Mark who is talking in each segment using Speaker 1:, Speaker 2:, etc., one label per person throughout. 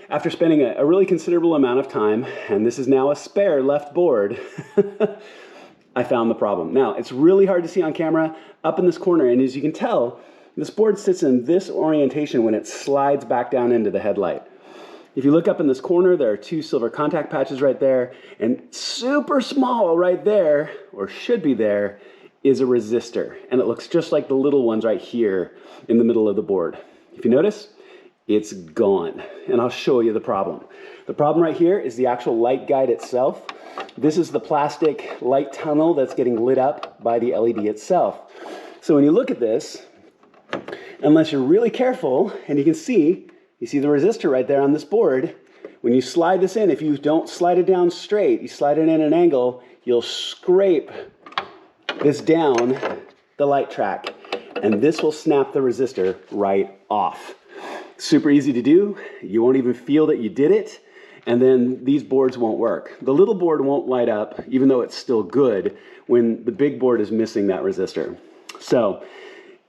Speaker 1: after spending a really considerable amount of time, and this is now a spare left board, I found the problem. Now, it's really hard to see on camera up in this corner, and as you can tell, this board sits in this orientation when it slides back down into the headlight. If you look up in this corner, there are two silver contact patches right there, and super small right there, or should be there, is a resistor, and it looks just like the little ones right here in the middle of the board. If you notice, it's gone, and I'll show you the problem. The problem right here is the actual light guide itself. This is the plastic light tunnel that's getting lit up by the LED itself. So when you look at this, unless you're really careful, and you see the resistor right there on this board, when you slide this in, if you don't slide it down straight, you slide it in an angle, you'll scrape this down the light track, and this will snap the resistor right off. Super easy to do. You won't even feel that you did it, and then these boards won't work. The little board won't light up, even though it's still good, when the big board is missing that resistor. So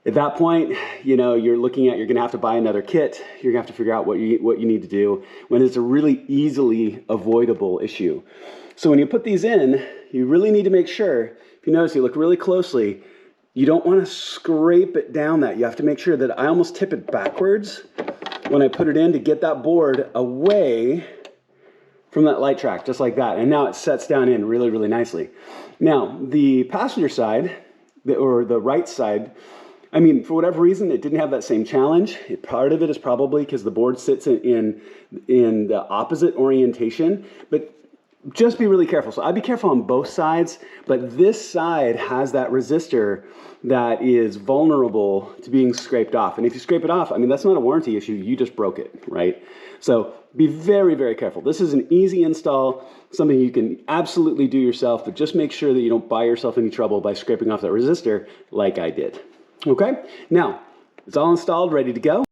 Speaker 1: at that point, you're gonna have to buy another kit. You're gonna have to figure out what you need to do when it's a really easily avoidable issue. So when you put these in, you really need to make sure, if you notice, you look really closely, you don't want to scrape it down that. You have to make sure that I almost tip it backwards when I put it in to get that board away from that light track, just like that. And now it sets down in really, really nicely. Now, the passenger side, or the right side, I mean, for whatever reason, it didn't have that same challenge. Part of it is probably because the board sits in the opposite orientation, but just be really careful. So I'd be careful on both sides, but this side has that resistor that is vulnerable to being scraped off. And if you scrape it off, I mean, that's not a warranty issue, you just broke it, right? So be very, very careful. This is an easy install, something you can absolutely do yourself, but just make sure that you don't buy yourself any trouble by scraping off that resistor like I did. Okay, now it's all installed, ready to go.